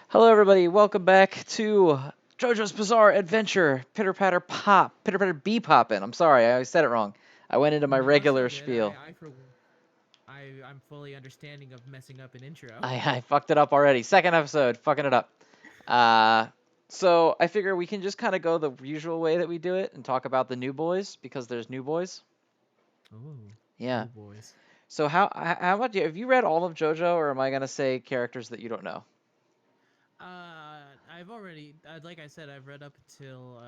Hello, everybody. Welcome back to JoJo's Bizarre Adventure. Pitter patter pop. Pitter patter be poppin'. I'm sorry, I said it wrong. I went into my No, it's all regular good. spiel. I'm fully understanding of messing up an intro. I fucked it up already. Second episode, fucking it up. Uh, so I figure we can just kind of go the usual way that we do it and talk about the new boys because there's new boys. Ooh, Yeah. new boys. So how much have you read all of JoJo, or am I gonna say characters that you don't know? I've already, like I said, I've read up till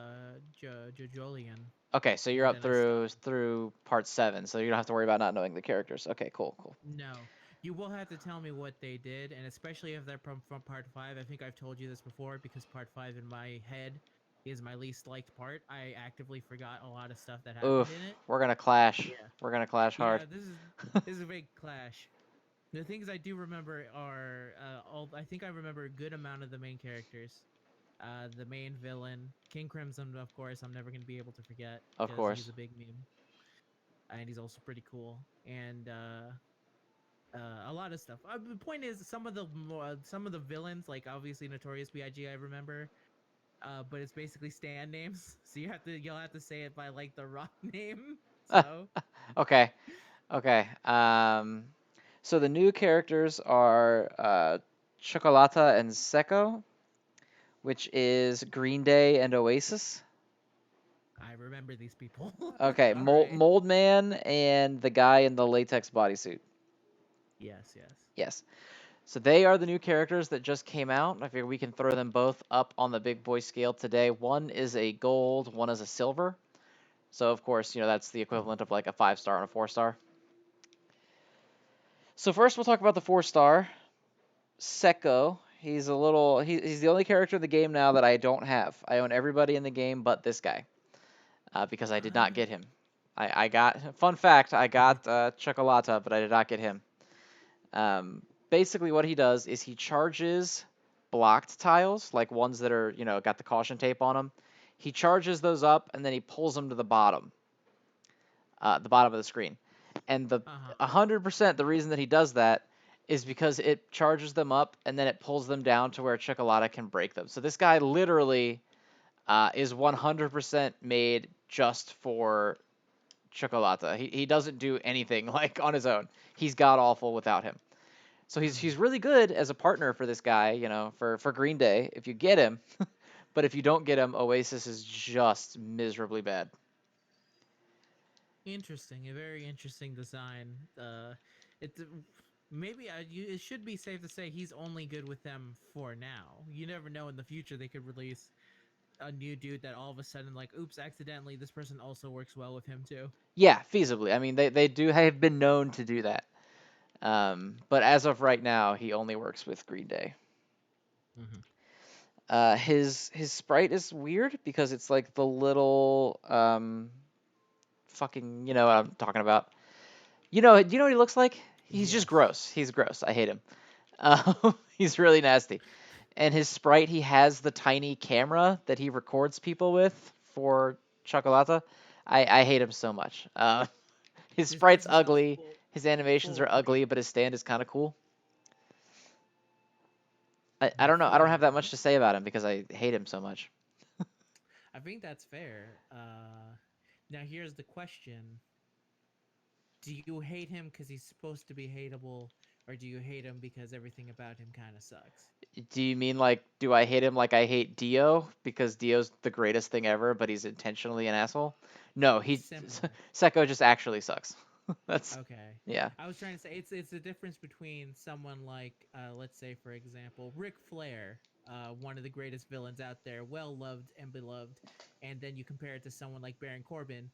JoJolian, Okay, so you're and up then I stopped. through part 7, so you don't have to worry about not knowing the characters. Okay, cool, cool. No, you will have to tell me what they did, and especially if they're from part five. I think I've told you this before because part five in my head is my least liked part. I actively forgot a lot of stuff that happened in Oof, it. we're gonna clash. Yeah, We're gonna clash hard. yeah. This is a big clash. The things I do remember are all. I think I remember a good amount of the main characters. The main villain, King Crimson, of course. I'm never gonna be able to forget Of because he's course. a big meme, and he's also pretty cool. And a lot of stuff. The point is, some of the villains, like obviously Notorious B.I.G. I remember, but it's basically stand names, so you'll have to say it by like the rock name. So Okay. Okay. So the new characters are Chocolata and Secco, which is Green Day and Oasis. I remember these people. Okay, All right. Mold Man and the guy in the latex bodysuit. Yes. Yes. Yes. So they are the new characters that just came out. I figure we can throw them both up on the big boy scale today. One is a gold, one is a silver. So of course, that's the Oh. equivalent of like a 5 star and a 4 star. So first we'll talk about the 4 star. Seko. He's the only character in the game now that I don't have. I own everybody in the game but this guy because I did not get him. I got fun fact. I got Chocolata, but I did not get him. Basically, what he does is he charges blocked tiles, like ones that are got the caution tape on them. He charges those up and then he pulls them to the bottom of the screen. And the Uh huh. 100% the reason that he does that is because it charges them up and then it pulls them down to where Chocolata can break them. So this guy literally is 100% made just for Chocolata. He doesn't do anything like on his own. He's god awful without him. So he's really good as a partner for this guy, for Green Day if you get him. But if you don't get him, Oasis is just miserably bad. Interesting. A very interesting design. It maybe it should be safe to say he's only good with them for now. You never know in the future they could release a new dude that all of a sudden like, oops, accidentally this person also works well with him too. Yeah, feasibly. I mean, they do have been known to do that. But as of right now, he only works with Green Day. Mm-hmm. His sprite is weird because it's like the little fucking what I'm talking about. Do you know what he looks like? He's just Yes. gross. He's gross. I hate him. He's really nasty. And his sprite, he has the tiny camera that he records people with for Chocolata. I hate him so much. His This sprite's person sounds ugly. His animations full are ugly, creep. but his stand is kind of cool. I The don't know. I full don't have that creep. much to say about him because I hate him so much. I think that's fair. Now here's the question: do you hate him because he's supposed to be hateable, or do you hate him because everything about him kind of sucks? Do you mean like, do I hate him like I hate Dio because Dio's the greatest thing ever, but he's intentionally an asshole? No, Similar. Seko just actually sucks. That's Okay. yeah. I was trying to say it's the difference between someone like let's say for example Ric Flair, one of the greatest villains out there, well loved and beloved, and then you compare it to someone like Baron Corbin,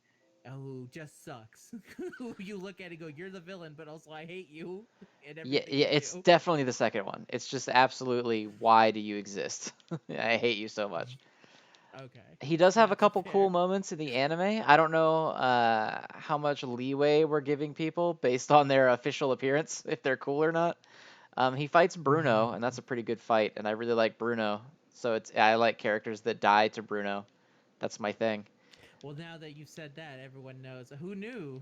who just sucks. Who you look at and go, "You're the villain, but also I hate you and Yeah, everything yeah, you it's do." definitely the second one. It's just absolutely why do you exist? I hate you so much. Okay, He does have a that's couple cool fair. moments in the anime. I don't know how much leeway we're giving people based on their official appearance, if they're cool or not. He fights Bruno, and that's a pretty good fight, and I really like Bruno. So I like characters that die to Bruno. That's my thing. Well, now that you've said that, everyone knows. Who knew?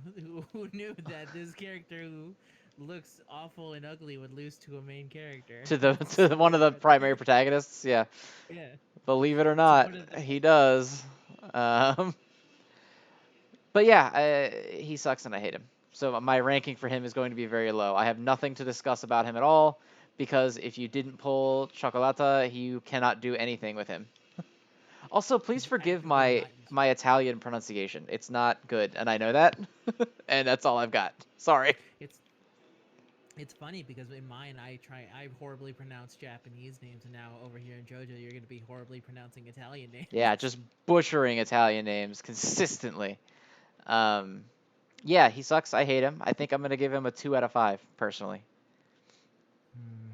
Who knew that this character who looks awful and ugly would lose to a main character. To the That's to one of the so primary protagonists. Yeah, yeah. believe it or To not, one of the he does. Um, but yeah, he sucks and I hate him. So my ranking for him is going to be very low. I have nothing to discuss about him at all because if you didn't pull Chocolata, you cannot do anything with him. Also, please he's forgive actively my not my useful. Italian pronunciation. It's not good, and I know that, and that's all I've got. Sorry. It's it's funny because in mine I horribly pronounce Japanese names, and now over here in JoJo you're gonna be horribly pronouncing Italian Yeah, names. just butchering Italian names consistently. Um, yeah, he sucks. I hate him. I think I'm gonna give him a 2 out of 5 personally. Hmm.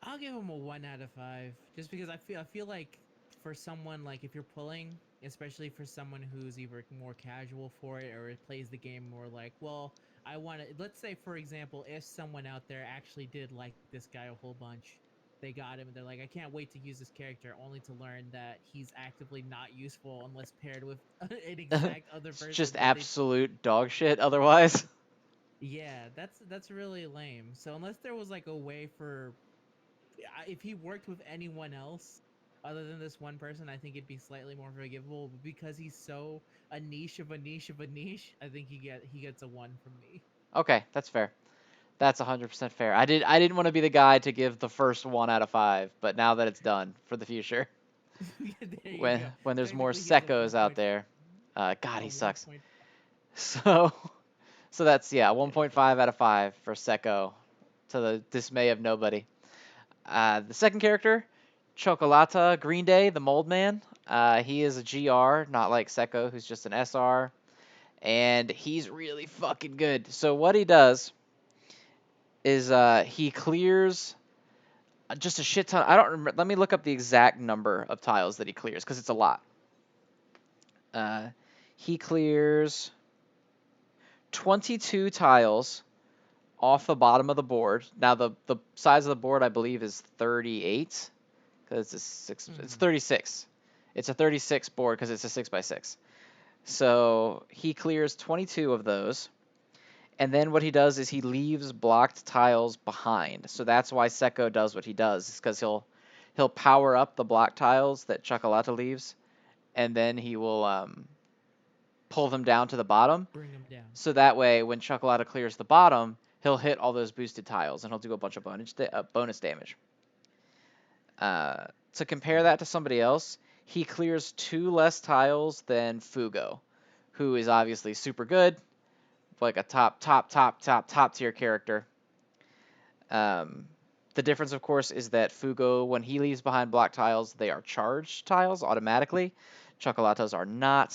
I'll give him a 1 out of 5, just because I feel like for someone like if you're pulling, especially for someone who's either more casual for it or plays the game more like, well, I want to. Let's say for example, if someone out there actually did like this guy a whole bunch, they got him and they're like, I can't wait to use this character, only to learn that he's actively not useful unless paired with an exact other It's person just that they. absolute dog shit otherwise. Yeah, that's really lame. So unless there was like a way for if he worked with anyone else other than this one person, I think it'd be slightly more forgivable. But because he's so a niche of a niche of a niche, I think he gets a 1 from me. Okay, that's fair. That's 100% fair. I didn't want to be the guy to give the first 1 out of 5, but now that it's done for the future, There you when go. when there's more Technically, he has Sekos out there, God, a he one sucks. point. So so that's yeah, Yeah, 1.5 out of 5 for Seko, to the dismay of nobody. The second character, Chocolata Green Day, the Mold Man. He is a GR, not like Seko, who's just an SR, and he's really fucking good. So what he does is he clears just a shit ton. I don't remember. Let me look up the exact number of tiles that he clears because it's a lot. Uh, he clears 22 tiles off the bottom of the board. Now the size of the board I believe is 38 because it's a six. It's mm-hmm. 36. It's a 36 board because it's a 6x6. So he clears 22 of those. And then what he does is he leaves blocked tiles behind. So that's why Seko does what he does, because he'll power up the block tiles that Chocolata leaves, and then he will pull them down to the bottom. Bring him down. So that way, when Chocolata clears the bottom, he'll hit all those boosted tiles, and he'll do a bunch of bonus damage. To compare that to somebody else, he clears 2 less tiles than Fugo, who is obviously super good, like a top tier character. Um, the difference, of course, is that Fugo, when he leaves behind block tiles, they are charged tiles automatically. Chocolatos are not,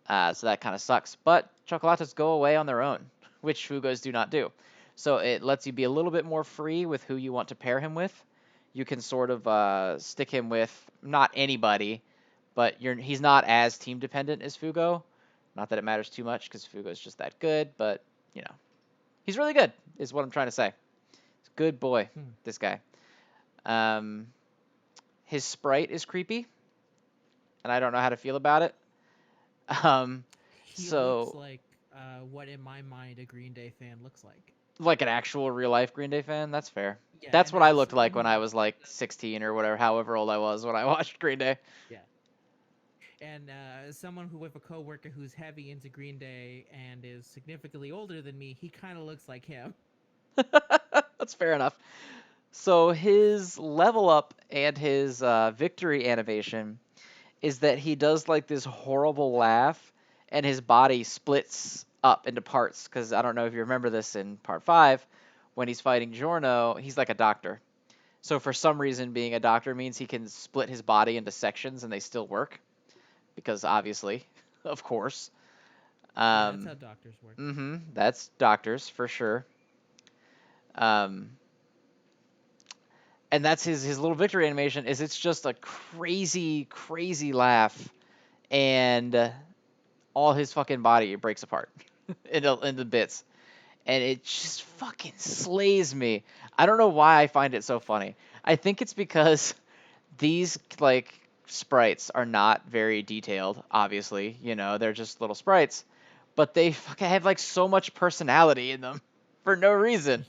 so that kind of sucks. But Chocolatos go away on their own, which Fugos do not do. So it lets you be a little bit more free with who you want to pair him with. You can sort of stick him with not anybody, but he's not as team dependent as Fugo. Not that it matters too much because Fugo is just that good, but you know, he's really good, is what I'm trying to say. Good boy, Hmm. this guy. Um, his sprite is creepy, and I don't know how to feel about it. Um, He looks so like what in my mind a Green Day fan looks like. like an actual real life Green Day fan, that's fair. Yeah, That's and what I as looked someone like when who I was like 16 or whatever, however old I was when I watched Green Day. yeah, and as someone who with a coworker who's heavy into Green Day and is significantly older than me, he kind of looks like him. That's fair enough. So his level up and his victory animation is that he does like this horrible laugh and his body splits up into parts. Because I don't know if you remember this in part 5, when he's fighting Giorno, he's like a doctor. So for some reason, being a doctor means he can split his body into sections and they still work. Because obviously, of course. Yeah, that's Um, how doctors work. that's doctors for sure. Um, and that's his little victory animation. Is it's just a crazy laugh, and all his fucking body breaks apart into bits, and it just fucking slays me. I don't know why I find it so funny. I think it's because these like sprites are not very detailed. Obviously, they're just little sprites, but they fucking have like so much personality in them. for no reason.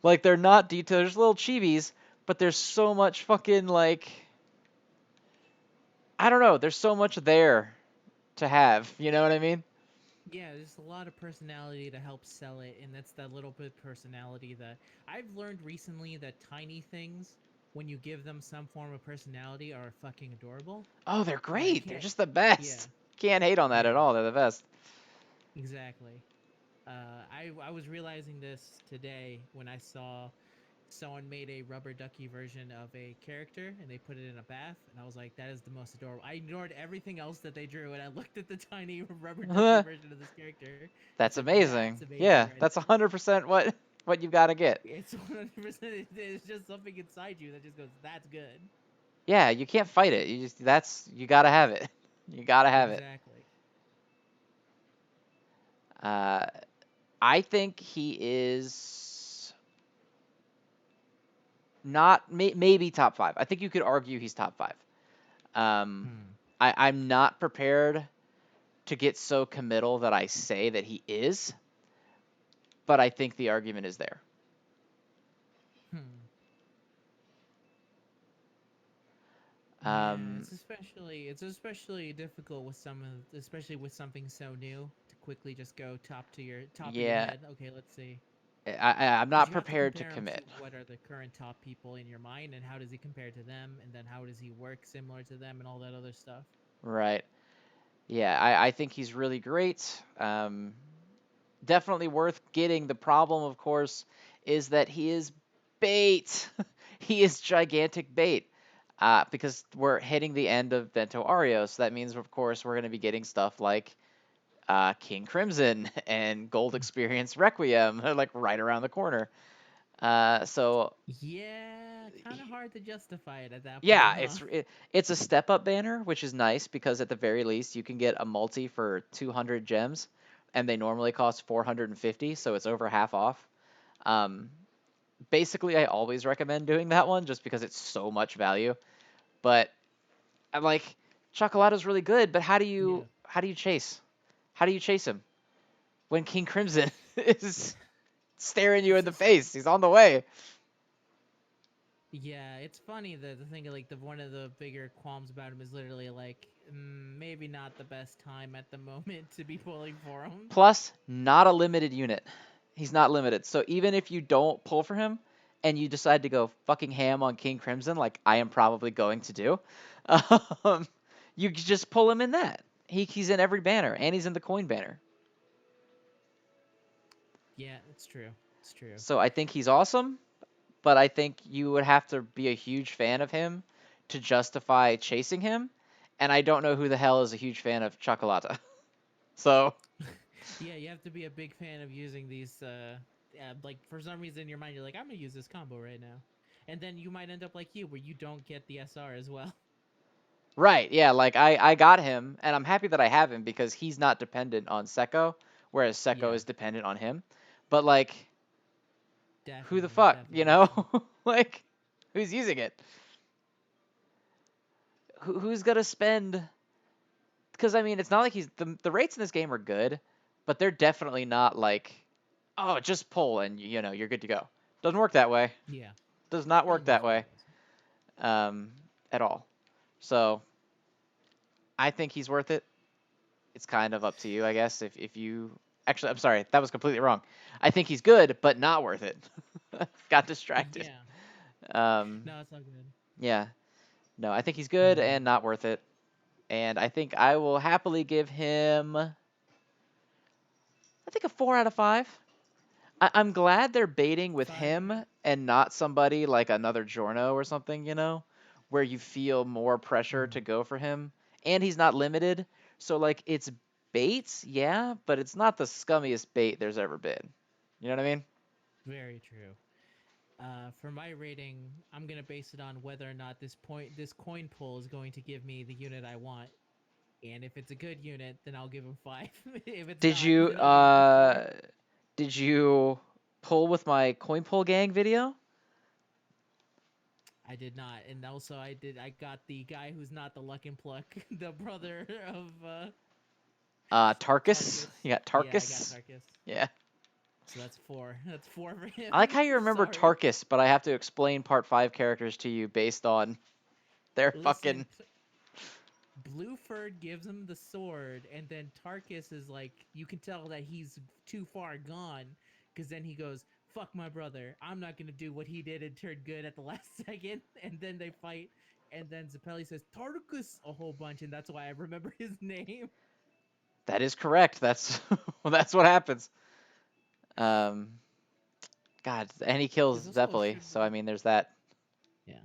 Like they're not detailed. There's little chibis, but there's so much fucking like I don't know. There's so much there to have. You know what I mean? Yeah, there's a lot of personality to help sell it, and that's that little bit of personality that I've learned recently that tiny things, when you give them some form of personality, are fucking adorable. Oh, they're I great. They're can't. just the Yeah, best. Can't hate on that at yeah, all. They're the best. exactly. I was realizing this today when I saw someone made a rubber ducky version of a character and they put it in a bath, and I was like, that is the most adorable. I ignored everything else that they drew and I looked at the tiny rubber ducky version of this character and That's said, that's amazing. amazing Yeah, right that's there. 100% what you've got to get. It's 100%. It's just something inside you that just goes, that's good. Yeah, you can't fight it. You got to have it. You got to have it. Exactly. Uh, I think he is not maybe top five. I think you could argue he's top five. Um, Hmm. I'm not prepared to get so committal that I say that he is, but I think the argument is there. Hmm. Yeah, Um, it's especially difficult with especially with something so new to quickly just go top of your yeah, head. Okay, let's see. I'm Because not you have to prepared to compare him to commit. what are the current top people in your mind, and how does he compare to them, and then how does he work similar to them, and all that other stuff. Right. Yeah, I think he's really great. Definitely worth getting. The problem, of course, is that he is bait. He is gigantic bait. Because we're hitting the end of Bento Ario, so that means, of course, we're going to be getting stuff like King Crimson and Gold Experience Requiem, like right around the corner. So Yeah, kind of hard to justify it at that point, yeah, huh? it's a step up banner, which is nice because at the very least you can get a multi for 200 gems, and they normally cost 450, so it's over half off. Um, Basically, I always recommend doing that one just because it's so much value. But I'm like, Chocolato's really good, but Yeah. how do you chase? How do you chase him when King Crimson is staring you in the It's face? He's on the way. Yeah, it's funny that the thing like the one of the bigger qualms about him is literally like maybe not the best time at the moment to be pulling for him. Plus, not a limited unit. He's not limited. So even if you don't pull for him and you decide to go fucking ham on King Crimson, like I am probably going to do, um, you just pull him in that. He's in every banner, and he's in the coin banner. Yeah, it's true. It's true. So I think he's awesome, but I think you would have to be a huge fan of him to justify chasing him. And I don't know who the hell is a huge fan of Chocolata. So Yeah, you have to be a big fan of using these like for some reason in your mind you're like I'm going to use this combo right now. And then you might end up like you where you don't get the SR as well. right, yeah, like I got him, and I'm happy that I have him because he's not dependent on Seko, whereas Seko Yeah, is dependent on him. But like, who the definitely, fuck, you definitely. know? Like, who's using it? Who's gonna spend? Because I mean, it's not like the rates in this game are good, but they're definitely not like, oh, just pull and you know you're good to go. Doesn't work that way. Yeah. Does not No, work that definitely way, doesn't. um, at all. So I think he's worth it. It's kind of up to you, I guess. If you actually, I'm sorry, that was completely wrong. I think he's good, but not worth it. Got distracted. Yeah. Um, No, it's all good. yeah, no, I think he's good Hmm. and not worth it. And I think I will happily give him, I think a 4 out of 5. I'm glad they're baiting with 5. him Okay. and not somebody like another Jorno or something, where you feel more pressure to Hmm. go for him. And he's not limited. So, like, it's baits, yeah, but it's not the scummiest bait there's ever been. You know what I mean? Very true. For my rating, I'm gonna base it on whether or not this coin pull is going to give me the unit I want. And if it's a good unit, then I'll give him 5. If it's Did not, you, then I'll give him a 4. did you pull with my coin pull gang video? I did not, and also I did. I got the guy who's not the Luck and Pluck, the brother of Tarkus? Tarkus. You got Yeah, I got Tarkus? Tarkus. Yeah. So that's four. That's four for I like him. how you remember Sorry. Tarkus, but I have to explain Part 5 characters to you based on their Listen, fucking. Blueford gives him the sword, and then Tarkus is like, you can tell that he's too far gone, because then he goes, "Fuck my brother! I'm not gonna do what he did and turn good at the last second." And then they fight, and then Zappelli says Tarkus a whole bunch, and that's why I remember his name. That is correct. That's well, that's what happens. Um, God, and he kills There's also Zeppeli, should so I mean, there's that. yeah.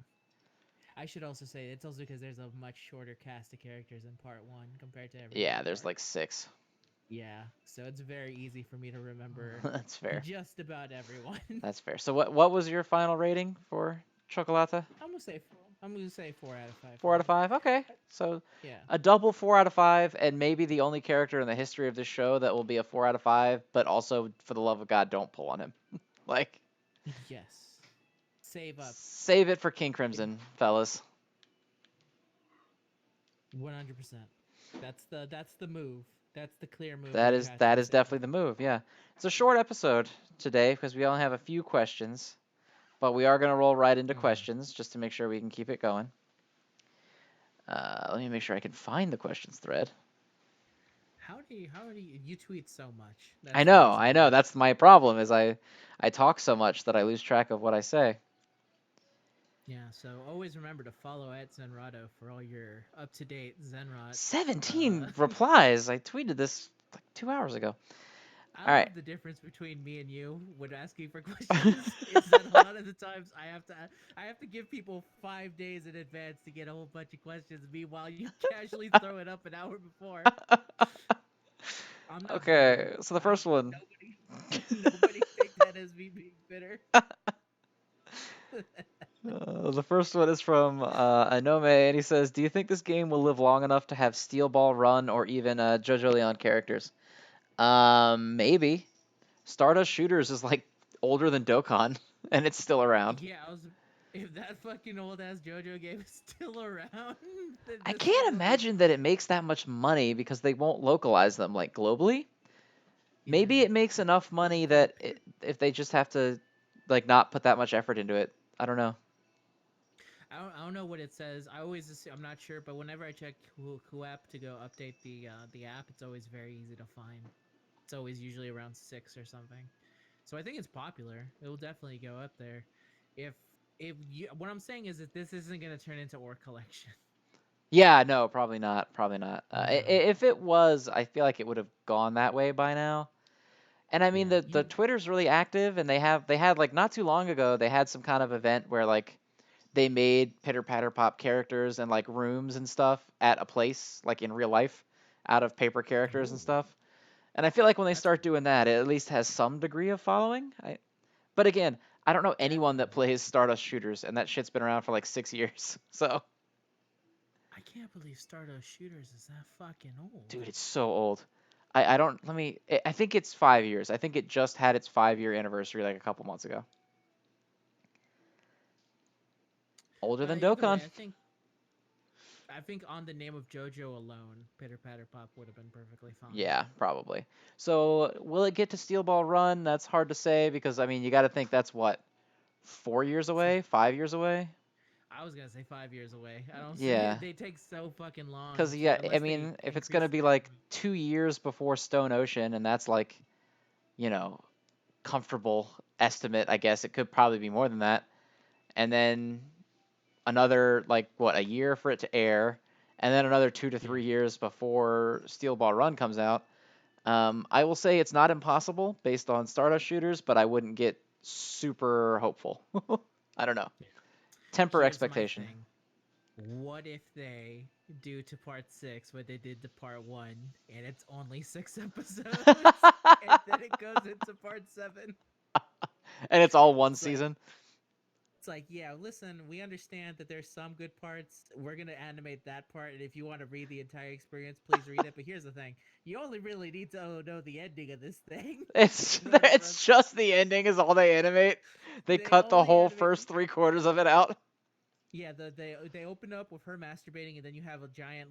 I should also say it's also because there's a much shorter cast of characters in part one compared to every Yeah, other there's part. like 6. Yeah, so it's very easy for me to remember That's fair. just about everyone. That's fair. So what was your final rating for Chocolata? I'm gonna say 4 out of 5 for 4 out of it. 5. Okay, Uh, so Yeah. a double 4 out of 5, and maybe the only character in the history of this show that will be a 4 out of 5. But also, for the love of God, don't pull on him. Like, Yes. Save up. save it for King It, Crimson, fellas. 100%. That's the move. That's the clear move that That you is have to that be is saving definitely the for. move. Yeah, it's a short episode today because we only have a few questions, but we are gonna roll right into Mm. questions just to make sure we can keep it going. Let me make sure I can find the questions thread. You tweet so much. I That's the know, reason I know. why. That's my problem. Is I talk so much that I lose track of what I say. Yeah, so always remember to follow at Zenrado for all your up-to-date Zenrot. 17 replies. I tweeted this like 2 hours ago. I All right. love the difference between me and you when asking for questions. Is that a lot of the times I have to give people 5 days in advance to get a whole bunch of questions. Meanwhile, you casually throw it up an hour before. I'm not bitter. Okay, so the I don't. first one. Nobody. Nobody take that as me being bitter. The first one is from Anome, and he says, "Do you think this game will live long enough to have Steel Ball Run or even JoJo Leon characters?" Maybe. Stardust Shooters is like older than Dokkan, and it's still around. Yeah, I was. If that fucking old ass JoJo game is still around, then I this thing can't will be imagine that it fine. makes that much money because they won't localize them like globally. Yeah. Maybe it makes enough Well, money that if they just have to like not put that much effort into it. I don't know. I don't know what it says. I'm not sure, but whenever I check app to go update the app, it's always very easy to find. It's always usually around 6 or something. So I think it's popular. It will definitely go up there. If what I'm saying is that this isn't gonna turn into Or Collection. Yeah, no, probably not. Probably not. No. If it was, I feel like it would have gone that way by now. And I mean, Yeah. the Twitter's really active, and they had like not too long ago they had some kind of event where like they made Pitter Patter Pop characters and like rooms and stuff at a place like in real life out of paper characters and Oh, stuff. And I feel like when they that's start doing that, it at least has some degree of following. But again, I don't know anyone that definitely. plays Stardust shooters, and that shit's been around for like 6 years. So, I can't believe Stardust Shooters is that fucking old. dude, it's so old. I don't. Let me. I think it's 5 years. I think it just had its 5 year anniversary like a couple months ago. Older than Either Dokkan. way, I think on the name of JoJo alone, Pitter Patter Pop would have been perfectly fine. Yeah, probably. So, will it get to Steel Ball Run? That's hard to say because I mean, you got to think that's what 4 years So away, 5 years away. I was gonna say 5 years away. I don't see Yeah, it. They take so fucking long because to yeah, I unless they mean, if it's increase gonna be their. like 2 years before Stone Ocean, and that's like, you know, comfortable estimate, I guess it could probably be more than that. And then another like what a year for it to air, and then another two to Yeah. three years before Steel Ball Run comes out. I will say it's not impossible based on Stardust shooters, but I wouldn't get super hopeful. I don't know. Temper Here's my expectation. thing. What if they do to part 6 what they did to part 1, and it's only 6 episodes, and then it goes into part 7? And it's all one It's like season. It's like, yeah, listen, we understand that there's some good parts. We're gonna animate that part, and if you want to read the entire experience, please read it. But here's the thing: you only really need to know the ending of this thing It's in order for us. it's just the ending is all they animate. They They cut the only whole animate. first 3 quarters of it out. Yeah, they open up with her masturbating, and then you have a giant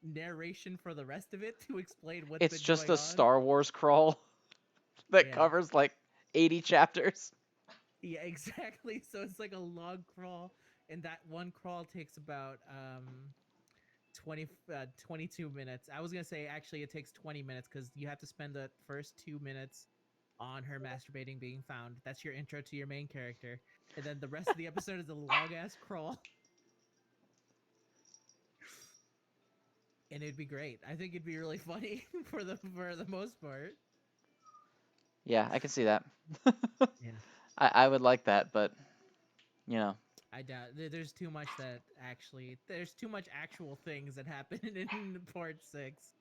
narration for the rest of it to explain what's It's been just going a on. Star Wars crawl. that Yeah. covers like 80 chapters. Yeah, exactly. So it's like a log crawl, and that one crawl takes about 22 minutes. I was gonna say actually it takes 20 minutes because you have to spend the first 2 minutes on her masturbating being found. That's your intro to your main character, and then the rest of the episode is a long ass crawl, and it'd be great. I think it'd be really funny for the most part. Yeah, I can see that. Yeah. I would like that, but you know, I doubt there's too much that actually there's too much actual things that happen in part 6.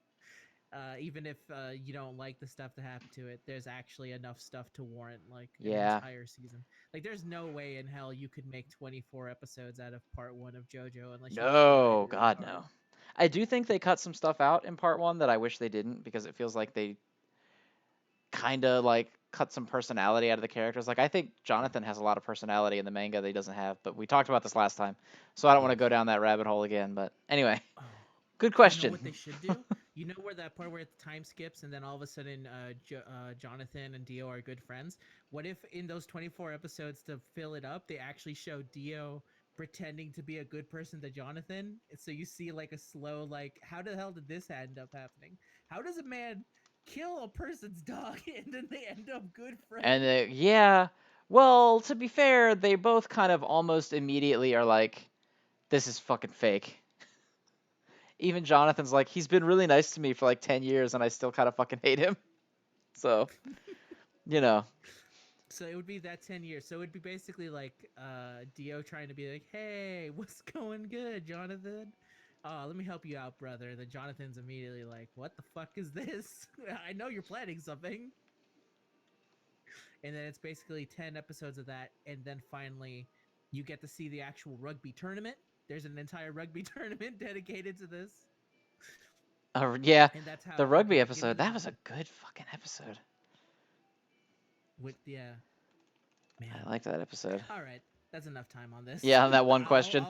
Even if you don't like the stuff that happened to it, there's actually enough stuff to warrant like an yeah. entire season. Like, there's no way in hell you could make 24 episodes out of part 1 of JoJo unless you just tried No, really God hard. no. I do think they cut some stuff out in part one that I wish they didn't because it feels like they kind of like cut some personality out of the characters. Like I think Jonathan has a lot of personality in the manga that he doesn't have, but we talked about this last time, so I don't want to Yes. go down that rabbit hole again. But anyway, Oh, good you know what question. they should do? You know where that part where time skips and then all of a sudden Jonathan and Dio are good friends? What if in those 24 episodes to fill it up, they actually show Dio pretending to be a good person to Jonathan? So you see like a slow, like, how the hell did this end up happening? How does a man kill a person's dog and then they end up good And friends? yeah, well, to be fair, they both kind of almost immediately are like, "This is fucking fake." Even Jonathan's like, "He's been really nice to me for like 10 years, and I still kind of fucking hate him." So you know, So it would be that 10 years. So it would be basically like Dio trying to be like, hey, what's going good, Jonathan? Let me help you out, brother. Then Jonathan's immediately like, what the fuck is this? I know you're planning something. And then it's basically 10 episodes of that. And then finally, you get to see the actual rugby tournament. There's an entire rugby tournament dedicated to this. yeah, And that's the how, rugby okay, episode that was a good fucking episode. yeah, I man. liked that episode. All right, that's enough time on this. Yeah, on that one question.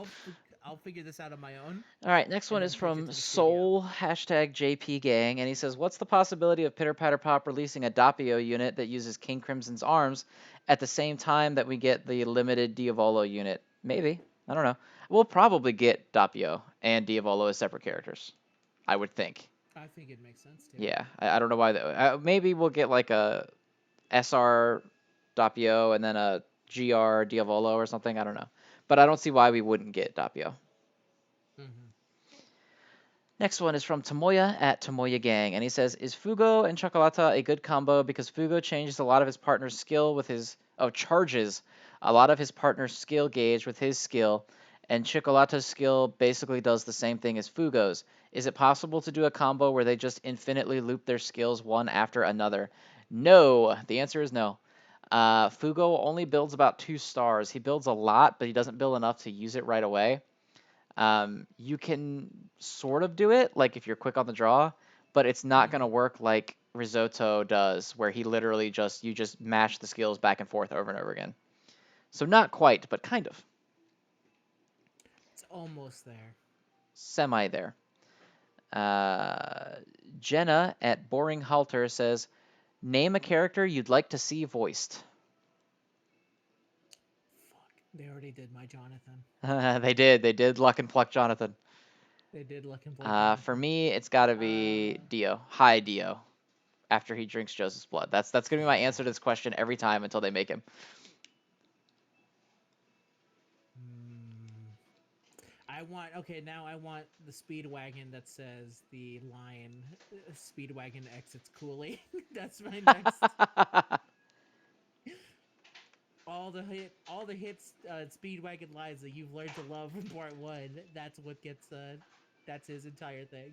I'll figure this out on my own All right, next and one then is pitch it from to the studio. Soul hashtag JP Gang, and he says, "What's the possibility of Pitter Patter Pop releasing a Doppio unit that uses King Crimson's arms at the same time that we get the limited Diavolo unit? Maybe. I don't know. We'll probably get Doppio and Diavolo as separate characters. I would think. I think it makes sense too. Yeah, I don't know why. Maybe we'll get like a SR Doppio and then a GR Diavolo or something. I don't know, but I don't see why we wouldn't get Doppio. Mm-hmm. Next one is from Tomoya at Tomoya Gang, and he says, "Is Fugo and Chocolata a good combo because Fugo changes a lot of his partner's skill with his charges a lot of his partner's skill gauge with his skill, and Chocolata's skill basically does the same thing as Fugo's. Is it possible to do a combo where they just infinitely loop their skills one after another? No. The answer is no. Fugo only builds about 2 stars. He builds a lot, but he doesn't build enough to use it right away. You can sort of do it, like if you're quick on the draw, but it's not going to Mm-hmm. work like Risotto does, where he literally you just mash the skills back and forth over and over again. So not quite, but kind of. It's almost there. Semi there. Uh, Jenna at Boring Halter says, "Name a character you'd like to see voiced." Fuck. They already did my Jonathan. They did. They did Luck and Pluck Jonathan. They did Luck and Play For Jonathan. me, it's got to Uh, be Dio. Hi, Dio. After he drinks Joseph's blood. That's gonna be my yeah. answer to this question every time until they make him. Mm, I want okay now. I want the Speedwagon that says the line Speedwagon exits coolly. That's my next. All the hits Speedwagon lines that you've learned to love from part 1. That's what gets that's his entire thing.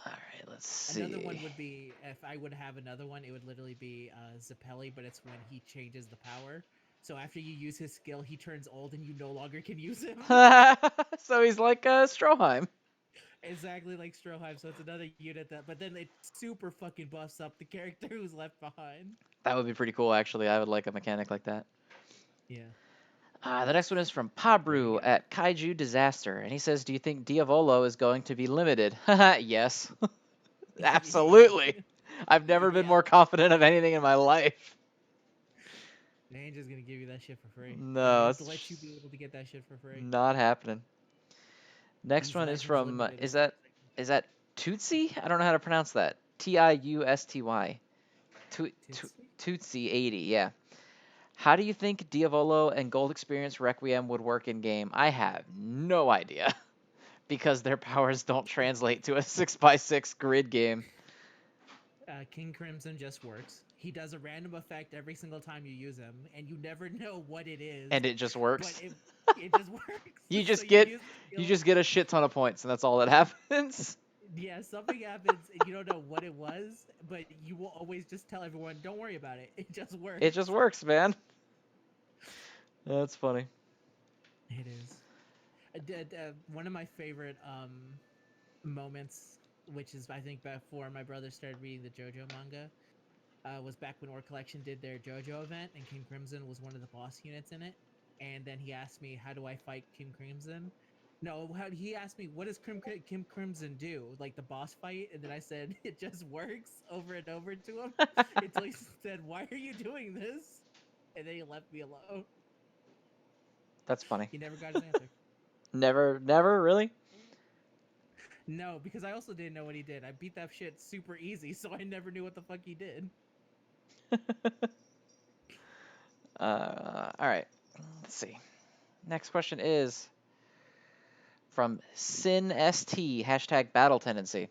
All right, let's Another one see. would be if I would have another one, it would literally be Zappelli, but it's when he changes the power. So after you use his skill, he turns old and you no longer can use him. So he's like Stroheim. Exactly like Stroheim. So it's another unit that, but then it super fucking buffs up the character who's left behind. That would be pretty cool, actually. I would like a mechanic like that. Yeah. The next one is from There you Pabru go. at Kaiju Disaster, and he says, "Do you think Diavolo is going to be limited?" Yes, Yeah. absolutely. I've never been Yeah. more confident of anything in my life. They ain't just gonna give you that shit for free. They're No, gonna it's let you be able to get that shit for free. not happening. Next These one is Legends from limited is editions. that Tootsie? I don't know how to pronounce that. Tiusty. Tootsie? Tootsie 80. Yeah. How do you think Diavolo and Gold Experience Requiem would work in game? I have no idea because their powers don't translate to a 6x6 grid game, King Crimson just works. He does a random effect every single time you use him, and you never know what it is, and it just but works. it just You works. So just you get use the you skill. just get a shit ton of points, and that's all that happens. Yeah, something happens, and you don't know what it was, but you will always just tell everyone, "Don't worry about it. It just It just works." works, man. That's funny. It is. One of my favorite moments, which is I think before my brother started reading the JoJo manga, was back when Or Collection did their JoJo event, and King Crimson was one of the boss units in it. And then he asked me, "How do I fight Kim Crimson?" No, how he asked me, "What does Kim Crimson do?" Like the boss fight, and then I said, "It just works," over and over to him until he said, "Why are you doing this?" And then he left me alone. That's funny. He never got his answer. Never really. No, because I also didn't know what he did. I beat that shit super easy, so I never knew what the fuck he did. All right. Let's see. Next question is from SinST #Battle Tendency.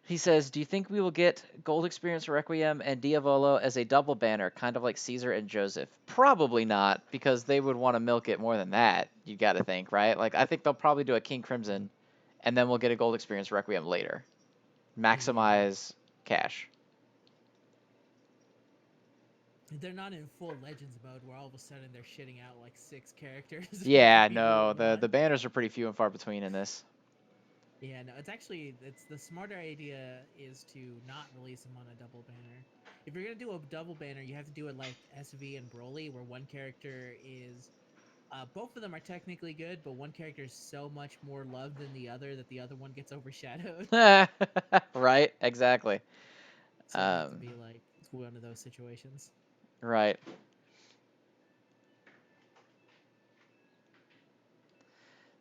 He says, "Do you think we will get Gold Experience Requiem and Diavolo as a double banner, kind of like Caesar and Joseph?" Probably not, because they would want to milk it more than that. You got to think, right? Like I think they'll probably do a King Crimson, and then we'll get a Gold Experience Requiem later. Yeah. Maximize cash. They're not in full Legends mode where all of a sudden they're shitting out like 6 characters that Yeah, people no, will the want. banners are pretty few and far between in this. Yeah, no, it's the smarter idea is to not release them on a double banner. If you're gonna do a double banner, you have to do it like SV and Broly, where one character is both of them are technically good, but one character is so much more loved than the other that the other one gets overshadowed. Right, exactly. So you have to Um, be like it's one of those situations. right.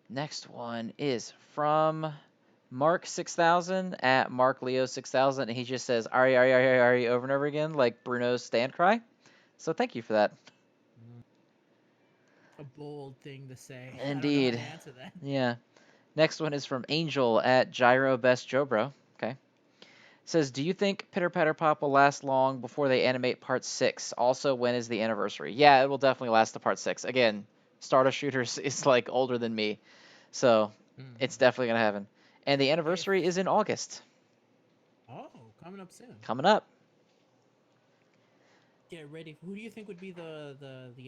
Next one is from Mark 6000 at MarkLeo 6000, and he just says Ari over and over again, like Bruno's stand cry. So thank you for that. Mm. A bold thing to say. I don't know how Indeed. to answer that. Yeah. Next one is from Angel at Gyro Best Jobro. Okay. Says, "Do you think Pitter Patter Pop will last long before they animate part 6? Also, when is the anniversary?" Yeah, it will definitely last to part 6. Again, Stardust Shooters is like older than me, so it's Mm. definitely gonna happen. And the If anniversary is in August, oh, coming up soon. coming up. Get ready. Who do you think would be the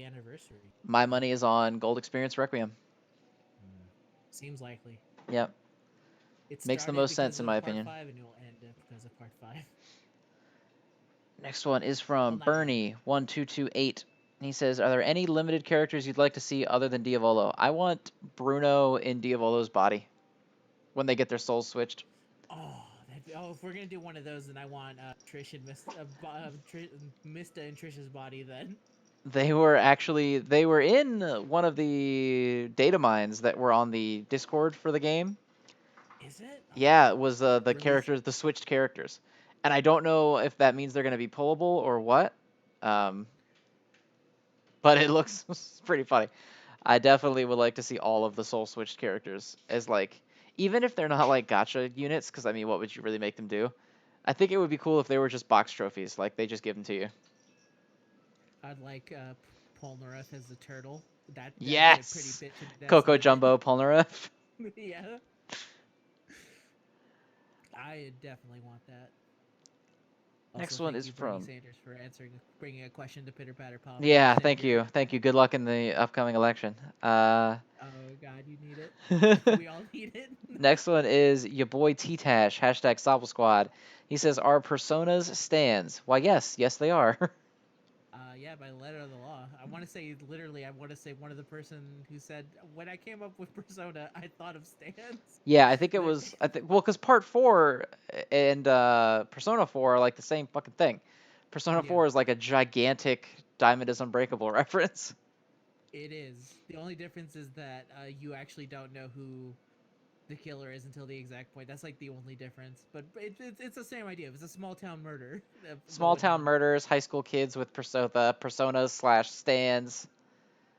anniversary My money character? is on Gold Experience Requiem. Mm. Seems likely. Yep, It makes the started most sense because in of my part opinion. 5 and it will end because of part 5. Next one is Well, from not end. Bernie1228. He says, "Are there any limited characters you'd like to see other than Diavolo?" I want Bruno in Diavolo's body when they get their souls switched. If we're gonna do one of those, then I want Trish and Mista and Trish's body. Then They were in one of the data mines that were on the Discord for the game. is it? Yeah, it was the Release characters, it. the switched characters, and I don't know if that means they're going to be pullable or what. Um, but it looks pretty funny. I definitely would like to see all of the soul switched characters as like, even if they're not like gotcha units, because I mean, what would you really make them do? I think it would be cool if they were just box trophies, like they just give them to you. I'd like Polnareff as the turtle. That'd be a pretty Yes, bitchin' ass Coco unit. Jumbo Polnareff. Yeah, I definitely want that. Also, Next one thank is you, Bernie from. Sanders, for bringing a question to Pitter Patter Pop. I Yeah, appreciate thank your. you, thank you. Good luck in the upcoming election. Oh God, you need it. Next We all need it. one is your boy T-Tash, #Sobble Squad. He says, "Are personas stands?" Why, yes, yes they are. Yeah, that by letter of the law. I want to say literally. I want to say one of the person who said when I came up with Persona, I thought of stands. Yeah, I think it That was. I think well, because Part Four and Persona 4 are like the same fucking thing. Persona yeah, 4 is like a gigantic Diamond is Unbreakable reference. it is. The only difference is that you actually don't know who the killer is until the exact point. That's like the only difference. But it's the same idea. It's a small town murder Small going town on. murders, high school kids with personas slash stands.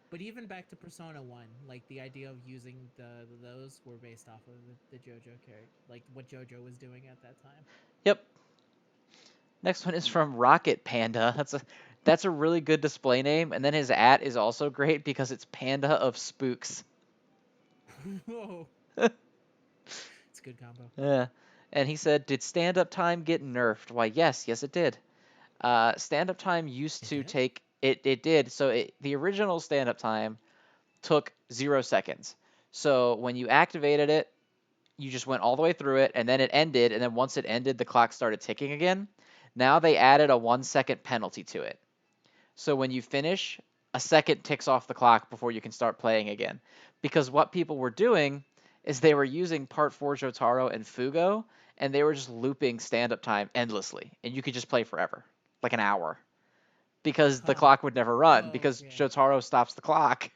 But even back to Persona 1, like the idea of using those were based off of the JoJo character, like what JoJo was doing at that time. Yep. Next one is from Rocket Panda. That's a really good display name, and then his at is also great because it's Panda of Spooks. Whoa, it's a good combo. Yeah. And he said, "Did stand up time get nerfed?" Why, yes, it did. Stand up time used It to did. take it. It did. So the original stand up time took 0 seconds. So when you activated it, you just went all the way through it, and then it ended. And then once it ended, the clock started ticking again. Now they added a 1 second penalty to it. So when you finish, a second ticks off the clock before you can start playing again. Because what people were doing is they were using Part 4 Jotaro and Fugo, and they were just looping stand up time endlessly. And you could just play forever, like an hour. Because the Huh. clock would never run, because Okay. Jotaro stops the clock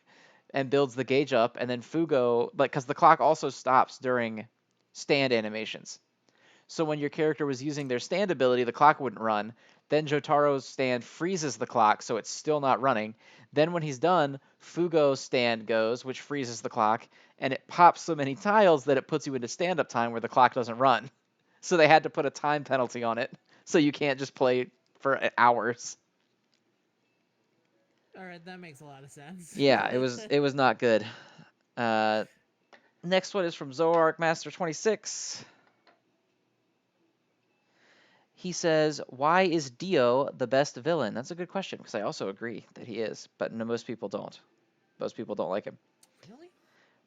and builds the gauge up, and then Fugo, like, because the clock also stops during stand animations. So when your character was using their stand ability, the clock wouldn't run. Then Jotaro's stand freezes the clock, so it's still not running. Then when he's done, Fugo's stand goes, which freezes the clock, and it pops so many tiles that it puts you into stand-up time where the clock doesn't run. So they had to put a time penalty on it, so you can't just play for hours. All right, that makes a lot of sense. Yeah, it was not good. Uh, Next one is from Zoark Master 26. He says, "Why is Dio the best villain?" That's a good question because I also agree that he is, but no, most people don't. Most people don't like him. Really?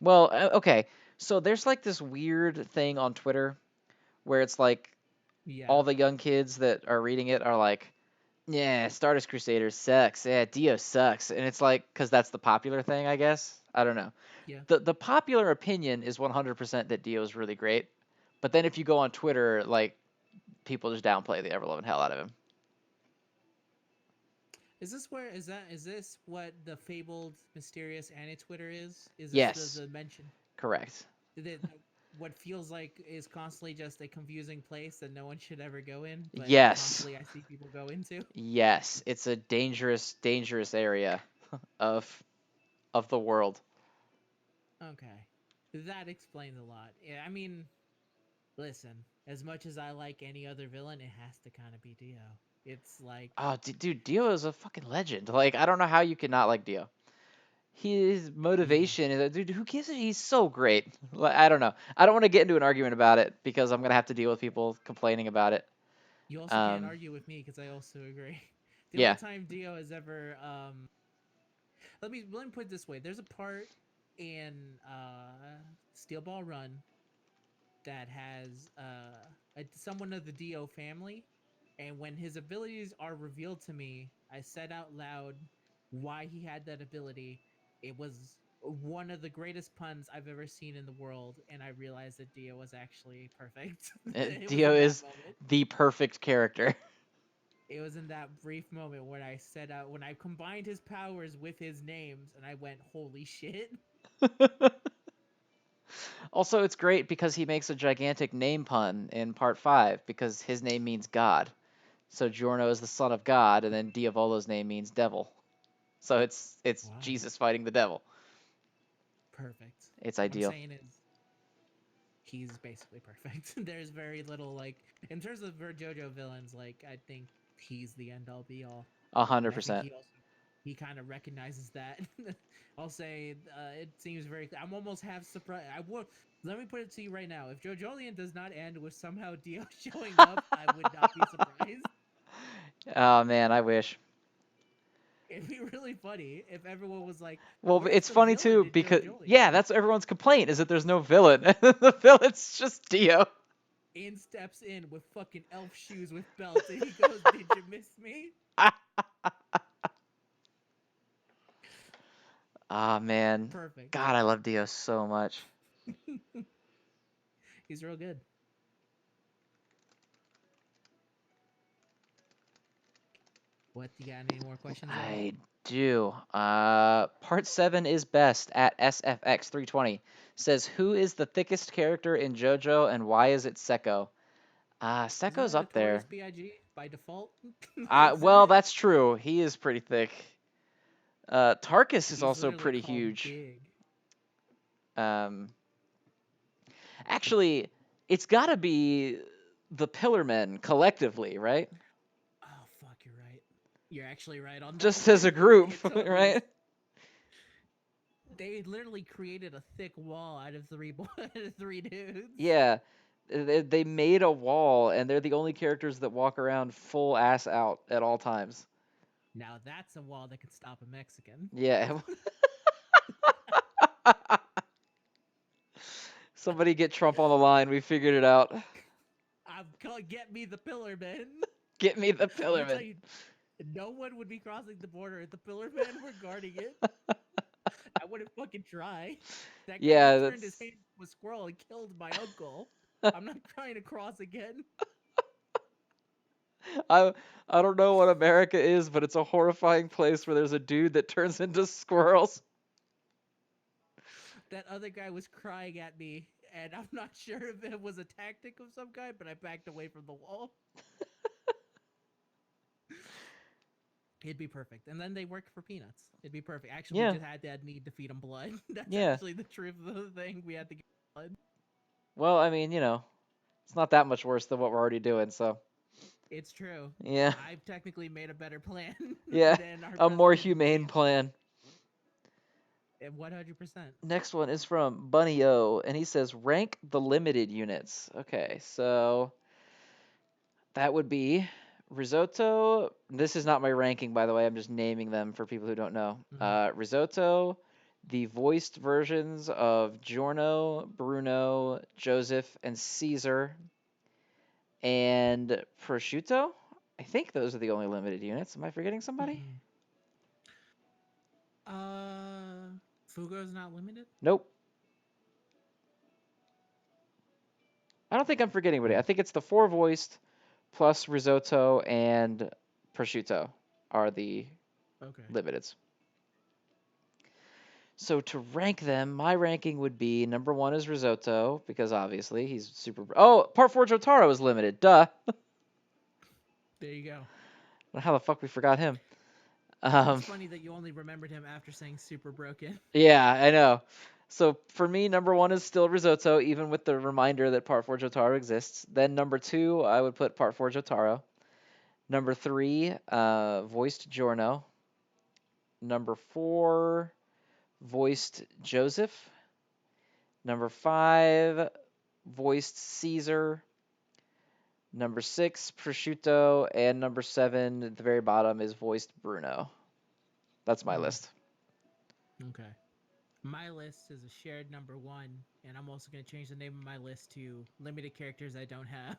Well, okay. So there's like this weird thing on Twitter where it's like Yeah. all the young kids that are reading it are like, "Yeah, Stardust Crusaders sucks. Yeah, Dio sucks." And it's like cuz that's the popular thing, I guess. I don't know. Yeah. The popular opinion is 100% that Dio is really great. But then if you go on Twitter, like people just downplay the ever loving hell out of him. Is this what the fabled mysterious Annie Twitter is? Is this Yes, the mention correct. that what feels like is constantly just a confusing place that no one should ever go in, but Yes. constantly I see people go into? Yes, it's a dangerous, dangerous area of of the world. Okay. That explains a lot. Yeah, I mean, listen, as much as I like any other villain, it has to kind of be Dio. It's like, Oh, dude, Dio is a fucking legend. Like, I don't know how you could not like Dio. His yeah. motivation is, dude, who gives it? He's so great. Like, I don't know. I don't want to get into an argument about it because I'm gonna have to deal with people complaining about it. You also can't Um, argue with me because I also agree. The only yeah, time Dio has ever let me put it this way. There's a part in Steel Ball Run that has someone of the Dio family, and when his abilities are revealed to me, I said out loud why he had that ability. It was one of the greatest puns I've ever seen in the world, and I realized that Dio was actually perfect. It was Dio in that is moment. the perfect character. It was in that brief moment when I said out when I combined his powers with his names, and I went, "Holy shit!" Also, it's great because he makes a gigantic name pun in part 5 because his name means God. So Giorno is the son of God, and then Diavolo's name means devil. So it's Wow, Jesus fighting the devil. perfect. It's What I'm ideal. saying is he's basically perfect. There's very little like in terms of JoJo villains. Like I think he's the end all be all, A and hundred I think percent. he kind of recognizes that. I'll say it seems very. I'm almost half surprised. I would let me put it to you right now. If JoJolian does not end with somehow Dio showing up, I would not be surprised. Oh man, I wish. It'd be really funny if everyone was like, Well, "Where's it's the funny villain too in because JoJolion?" yeah, that's everyone's complaint is that there's no villain. The villain's just Dio. In steps in with fucking elf shoes with belts, and he goes, "Did you miss me?" Ah, man. Perfect. God, I love Dio so much. He's real good. What, you got any more questions there? I do. Part 7 is best at SFX320. Says, who is the thickest character in JoJo and why is it Sekko? Isn't Sekko's that up there. Notorious B.I.G. by default? Isn't Well, it? that's true. He is pretty thick. Tarkus is He's also literally pretty called huge. Big. Um, Actually, it's got to be the Pillarmen collectively, right? Oh fuck, you're right. You're actually right on that Just as a one. group, It totally is. right? They literally created a thick wall out of three dudes. Yeah. They made a wall, and they're the only characters that walk around full ass out at all times. Now that's a wall that could stop a Mexican. Yeah. Somebody get Trump on the line. We figured it out. I'm calling get me the pillar men. Get me the I'm gonna tell Pillarmen. you, no one would be crossing the border if the pillar men were guarding it. I wouldn't fucking try. That guy Yeah, just turned his that's. hand into a squirrel and killed my uncle. I'm not trying to cross again. I I don't know what America is, but it's a horrifying place where there's a dude that turns into squirrels. That other guy was crying at me, and I'm not sure if it was a tactic of some kind, but I backed away from the wall. It'd be perfect. And then they work for peanuts. It'd be perfect. Actually, we Yeah, just had that need to feed them blood. That's yeah. actually the truth of the thing. We had to give blood. Well, I mean, it's not that much worse than what we're already doing, so It's true. yeah, I've technically made a better plan yeah. than our A more president and humane James. plan. 100%. Next one is from Bunny O, and he says rank the limited units. Okay, so that would be risotto. This is not my ranking, by the way. I'm just naming them for people who don't know. Mm-hmm. Risotto, the voiced versions of Giorno, Bruno, Joseph, and Caesar, and prosciutto. I think those are the only limited units. Am I forgetting somebody? Mm-hmm. Fugo's not limited? Nope. I don't think I'm forgetting anybody. I Hmm. think it's the four voiced plus risotto and prosciutto are the Okay. limiteds. So to rank them, my ranking would be number one is risotto because obviously he's super. Oh, part four Jotaro is limited. Duh. There you go. How the fuck we forgot him? Um, It's funny that you only remembered him after saying super broken. yeah, I know. So for me, number one is still risotto, even with the reminder that part four Jotaro exists. Then number two, I would put part four Jotaro. Number three, voiced Giorno. Number four, voiced Joseph. Number five, voiced Caesar. Number six, prosciutto, and number seven at the very bottom is voiced Bruno. That's my Mm, list. okay. My list is a shared number one, and I'm also going to change the name of my list to limited characters I don't have.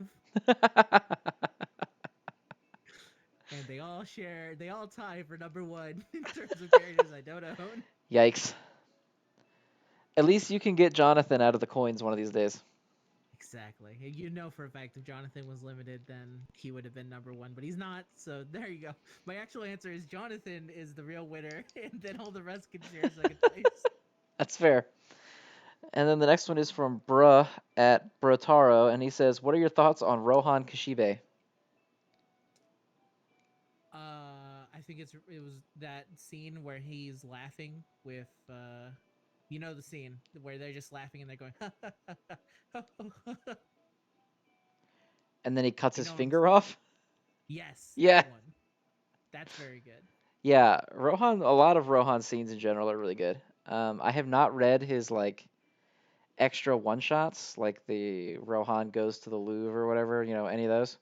And they all tie for number one in terms of characters I don't own. Yikes. At least you can get Jonathan out of the coins one of these days. Exactly. You know for a fact if Jonathan was limited, then he would have been number one, but he's not. So there you go. My actual answer is Jonathan is the real winner, and then all the rest can share second place. That's fair. And then the next one is from Bruh at Brotaro, and he says, "What are your thoughts on Rohan Kashibe?" I think it was that scene where he's laughing with you know the scene where they're just laughing and they're going And then he cuts you his know what I'm finger off. yes, Yeah, that one. That's very good. yeah. Rohan. A lot of Rohan scenes in general are really good. I have not read his like extra one shots, like the Rohan goes to the Louvre or whatever. Any of those,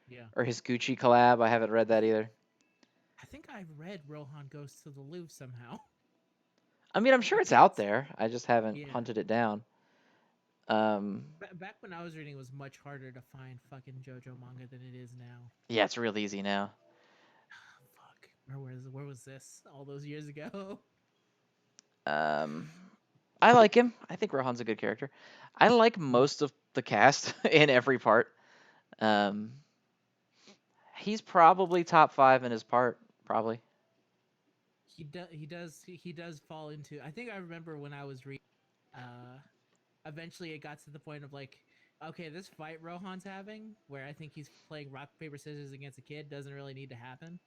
Yeah. or his Gucci collab. I haven't read I that think either. I think I've read Rohan Goes to the Louvre somehow. I mean, I'm I sure it's can't out there. I just haven't yeah. hunted it down. Um, Back when I was reading it was much harder to find fucking JoJo manga than it is now. yeah, it's real easy now. Fuck. Where was this all those years ago? Um, I like him. I think Rohan's a good character. I like Mm. most of the cast in every part. Um, he's probably top five in his part, probably. He does fall into. I think I remember when I was reading. Uh, Eventually it got to the point of like, okay, this fight Rohan's having, where I think he's playing rock paper scissors against a kid, doesn't really need to happen.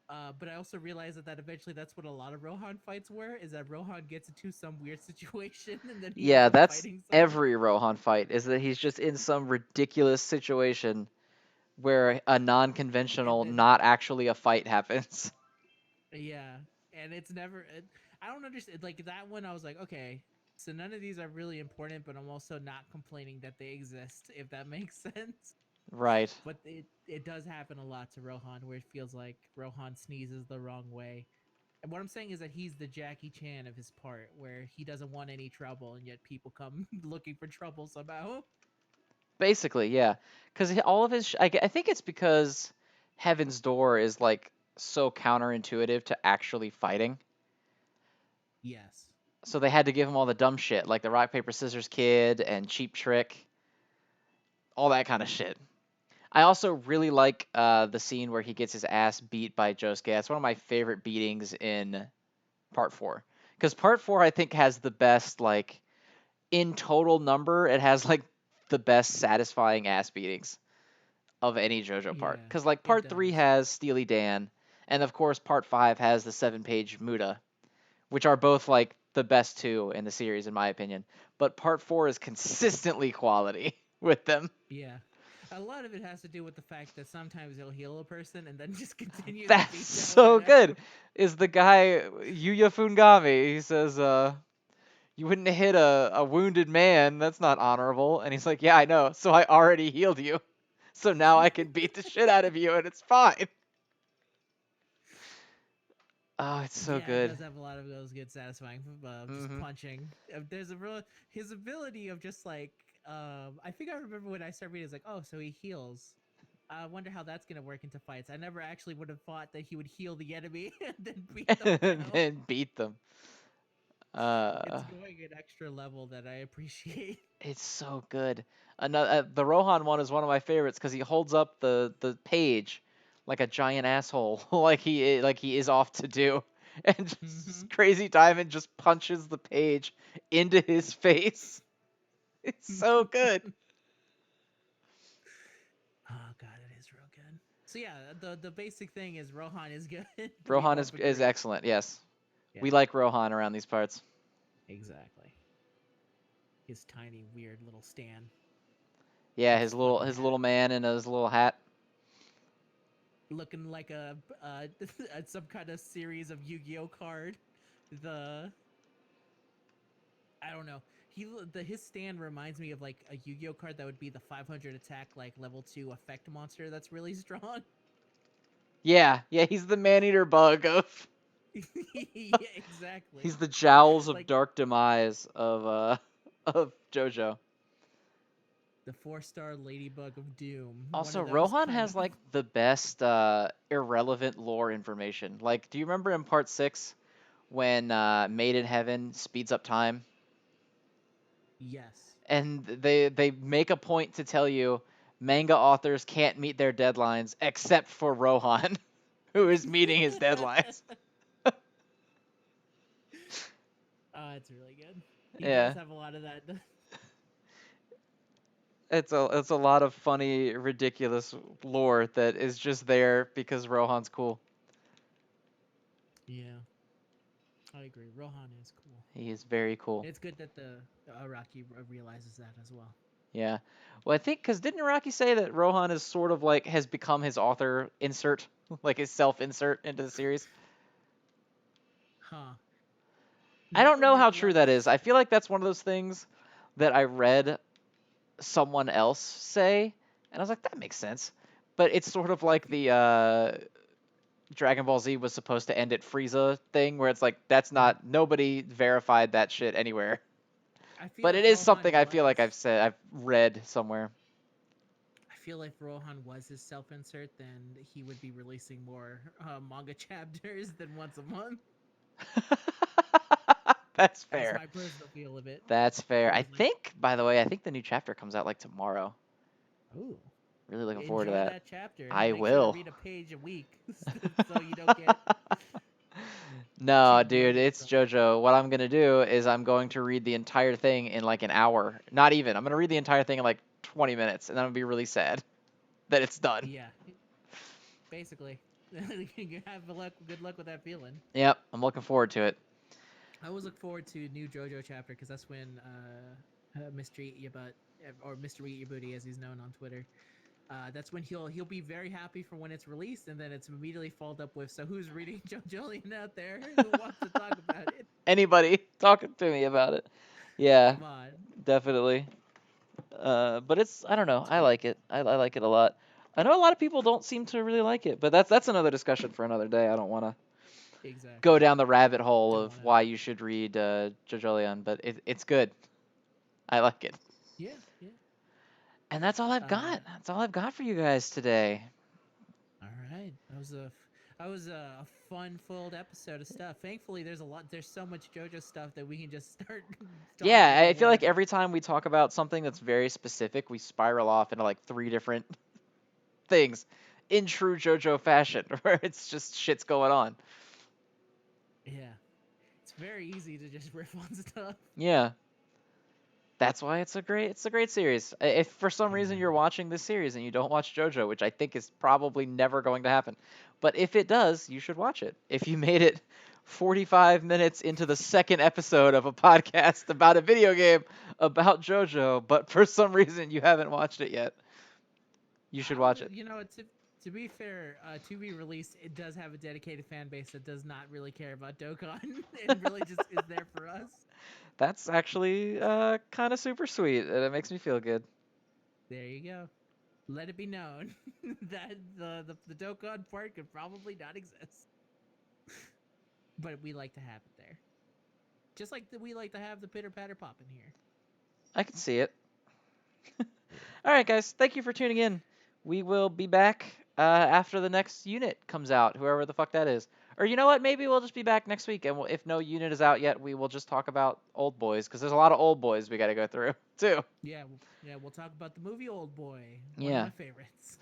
But I also realized that eventually that's what a lot of Rohan fights were, is that Rohan gets into some weird situation and then he ends Yeah, up that's fighting someone. every Rohan fight, is that he's just in some ridiculous situation where a And non-conventional, then not actually a fight happens. yeah, and it's never. I don't understand. Like that one, I was like, okay, so none of these are really important, but I'm also not complaining that they exist, if that makes sense. Right. But it does happen a lot to Rohan, where it feels like Rohan sneezes the wrong way. And what I'm saying is that he's the Jackie Chan of his part, where he doesn't want any trouble, and yet people come looking for trouble somehow. Basically, yeah. Because all of his, I think it's because Heaven's Door is like so counterintuitive to actually fighting. Yes. So they had to give him all the dumb shit, like the rock paper scissors kid and cheap trick, all that kind of shit. I also really like the scene where he gets his ass beat by Josuke. It's one of my favorite beatings in part four. Because part four, I think, has the best, like, in total number, it has, like, the best satisfying ass beatings of any JoJo part. Yeah, Because, like, it part three does. has Steely Dan, and of course, part five has the 7-page Muda, which are both, like, the best two in the series, in my opinion. But part four is consistently quality with them. Yeah. A lot of it has to do with the fact that sometimes he'll heal a person and then just continue to That's beat the hell so out of good. him. Is the guy Yuya Fungami? He says, "You wouldn't hit a wounded man. That's not honorable." And he's like, "Yeah, I know. So I already healed you. So now I can beat the shit out of you, and it's fine." Oh, it's so Yeah, it good. does have a lot of those good, satisfying, just Hmm. punching. There's a real his ability of just like I think I remember when I started reading, it's like, oh, so he heals. I wonder how that's gonna work into fights. I never actually would have thought that he would heal the enemy and then beat them And down. then beat them. It's Uh, going an extra level that I appreciate. it's so good. Another the Rohan one is one of my favorites because he holds up the page like a giant asshole, like he is off to do, and Hmm. just Crazy Diamond just punches the page into his face. It's so good. Oh god, it is real good. So yeah, the basic thing is Rohan is good. We Rohan both is agree. excellent. Yes, we Yeah, like Rohan around these parts. exactly. His tiny, weird little stand Yeah, with his funny his hat, little man in his little hat. looking like a some kind of series of Yu-Gi-Oh card. The I don't know. His stand reminds me of like a Yu-Gi-Oh card that would be the 500 attack, like level 2 effect monster that's really strong. Yeah, yeah, he's the man eater bug of. Yeah, exactly. He's the jowls of Like dark demise of of JoJo. the 4-star ladybug of doom, one Also, of those Rohan kind has of. like the best irrelevant lore information. Like, do you remember in part six when Made in Heaven speeds up time, Yes. and they make a point to tell you manga authors can't meet their deadlines except for Rohan, who is meeting his deadlines. Oh, it's really good. He does Yeah, have a lot of that. it's a lot of funny, ridiculous lore that is just there because Rohan's cool. Yeah, I agree. Rohan is cool. He is very cool. It's good that the Araki realizes that as well. Yeah. Well, I think because didn't Iraqi say that Rohan is sort of like has become his author insert, like his self insert into the series? Huh. I That don't would know make how a true lot of that is. I feel like that's one of those things that I read someone else say, and I was like, that makes sense. But it's sort of I like feel the Dragon Ball Z was supposed to end at Frieza thing, where it's like that's mm, not nobody verified that shit anywhere. I feel But it if is Rohan something I feel like was I've read somewhere. I feel if Rohan was his self-insert, then he would be releasing more manga chapters than once a month. That's That's fair. my personal feel of it. That's fair. I Personally. think, by the way, I think the new chapter comes out like tomorrow. Ooh. Really looking forward to Enjoy that. that chapter. I Make sure to will. read a page a week so you don't get No, too dude, bloated it's from it. JoJo. What I'm gonna do is I'm going to read the entire thing in like an hour. Not even. I'm gonna read the entire thing in like 20 minutes, and then I'm gonna be really sad that it's done. Yeah, basically. You have good luck with that feeling. Yep, I'm looking forward to it. I always look forward to new JoJo chapter because that's when Mr. Eat Your Butt, or Mr. Eat Your Booty as he's known on Twitter. That's when he'll be very happy for when it's released, and then it's immediately followed up with, so who's reading JoJolian out there who wants to talk about it? Anybody talking to me about it? Yeah, Come on. definitely. But I don't know. It's I great. like it. I like it a lot. I know a lot of people don't seem to really like it, but that's another discussion for another day. I don't want to go Exactly. down the rabbit hole Don't of want to. why you should read JoJolion, but it's good. I like it. Yeah, yeah. And that's all I've Uh, got. That's all I've got for you guys today. all right. That was a fun-filled episode of stuff. Thankfully, there's so much JoJo stuff that we can just start talking Yeah, I about feel like whenever. every time we talk about something that's very specific, we spiral off into like three different things in true JoJo fashion, where it's just shit's going on. Yeah, it's very easy to just riff on stuff. Yeah. That's why it's a great series. If for some reason you're Exactly. watching this series and you don't watch JoJo, which I think is probably never going to happen, but if it does, you should watch it. If you made it 45 minutes into the second episode of a podcast about a video game about JoJo, but for some reason you haven't watched it yet, you should watch it. To be fair, to be released, it does have a dedicated fan base that does not really care about Dokkan and really just is there for us. That's actually kind of super sweet, and it makes me feel good. There you go. Let it be known that the Dokkan part could probably not exist, but we like to have it there. Just like we like to have the pitter patter pop in here. I can see it. All right, guys. Thank you for tuning in. We will be back after the next unit comes out, whoever the fuck that is. Or you know what? Maybe we'll just be back next week, and if no unit is out yet, we will just talk about Old Boys because there's a lot of Old Boys we got to go through too. Yeah, yeah. We'll talk about the movie Old Boy, one of Yeah, my favorites.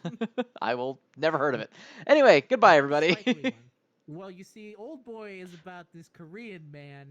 I will never heard of it. Anyway, goodbye, Very unlikely everybody. one. Well, you see, Old Boy is about this Korean man